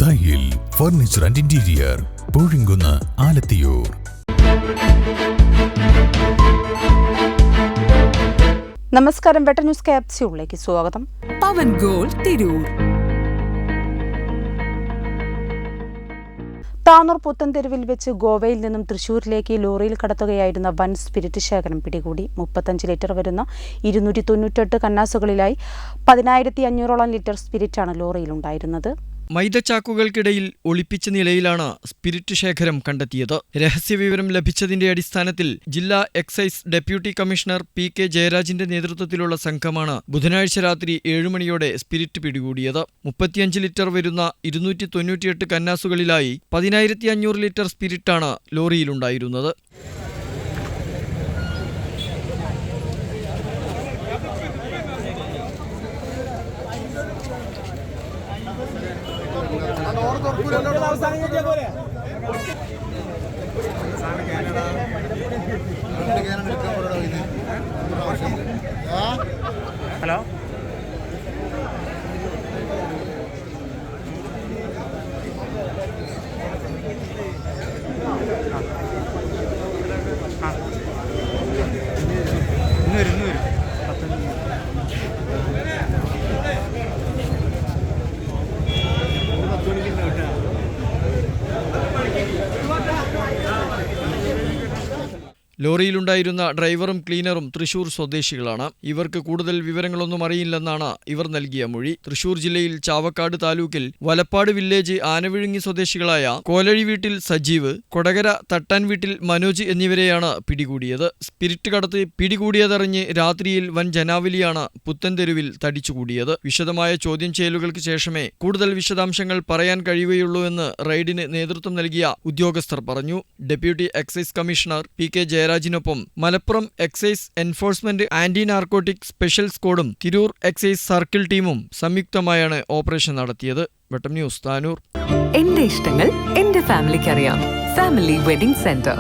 ദായിൽ furniture and interior, Poozhikunnu, Alathiyur. നമസ്കാരം, വെട്ട news ക്യാപ്സ്യൂളിലേക്ക് സ്വാഗതം. പവൻ ഗോൾ തിരൂർ. താനൂർ പുത്തൻതെരുവിൽ വെച്ച് ഗോവയിൽ നിന്നും തൃശൂരിലേക്ക് ലോറിയിൽ കടത്തുകയായിരുന്ന വൻ സ്പിരിറ്റ് ശേഖരം പിടികൂടി. 35 ലിറ്റർ വരുന്ന 298 കന്നാസുകളിലായി 10,500ഓളം ലിറ്റർ സ്പിരിറ്റാണ് ലോറിയിലുണ്ടായിരുന്നത്. മൈദച്ചാക്കുകൾക്കിടയിൽ ഒളിപ്പിച്ച നിലയിലാണ് സ്പിരിറ്റ് ശേഖരം കണ്ടെത്തിയത്. രഹസ്യവിവരം ലഭിച്ചതിന്റെ അടിസ്ഥാനത്തിൽ ജില്ലാ എക്സൈസ് ഡെപ്യൂട്ടി കമ്മീഷണർ P.K. ജയരാജിന്റെ നേതൃത്വത്തിലുള്ള സംഘമാണ് ബുധനാഴ്ച രാത്രി 7 മണിയോടെ സ്പിരിറ്റ് പിടികൂടിയത്. 35 ലിറ്റർ വരുന്ന 298 കന്നാസുകളിലായി 10,500 ലിറ്റർ സ്പിരിറ്റാണ് ലോറിയിലുണ്ടായിരുന്നത്. ഹലോ, ഇന്ന് വരും. ലോറിയിലുണ്ടായിരുന്ന ഡ്രൈവറും ക്ലീനറും തൃശൂർ സ്വദേശികളാണ്. ഇവർക്ക് കൂടുതൽ വിവരങ്ങളൊന്നും അറിയില്ലെന്നാണ് ഇവർ നൽകിയ മൊഴി. തൃശൂർ ജില്ലയിൽ ചാവക്കാട് താലൂക്കിൽ വലപ്പാട് വില്ലേജ് ആനവിഴുങ്ങി സ്വദേശികളായ കോലഴി വീട്ടിൽ സജീവ്, കൊടകര തട്ടാൻ വീട്ടിൽ മനോജ് എന്നിവരെയാണ് പിടികൂടിയത്. സ്പിരിറ്റ് കടത്ത് പിടികൂടിയതറിഞ്ഞ് രാത്രിയിൽ വൻ ജനാവലിയാണ് പുത്തൻതെരുവിൽ തടിച്ചുകൂടിയത്. വിശദമായ ചോദ്യം ചെയ്യലുകൾക്ക് ശേഷമേ കൂടുതൽ വിശദാംശങ്ങൾ പറയാൻ കഴിയുകയുള്ളൂ എന്ന് റെയ്ഡിന് നേതൃത്വം നൽകിയ ഉദ്യോഗസ്ഥർ പറഞ്ഞു. Deputy excise commissioner P.K. ജയരാജിനൊപ്പം Malappuram excise enforcement anti narcotic special സ്ക്വാഡും തിരൂർ എക്സൈസ് സർക്കിൾ ടീമും സംയുക്തമായാണ് ഓപ്പറേഷൻ നടത്തിയത്. വെട്ടം ന്യൂസ്, താനൂർ. എന്റെ ഇഷ്ടങ്ങൾ എന്റെ ഫാമിലിക്ക് അറിയാം. Family wedding centre.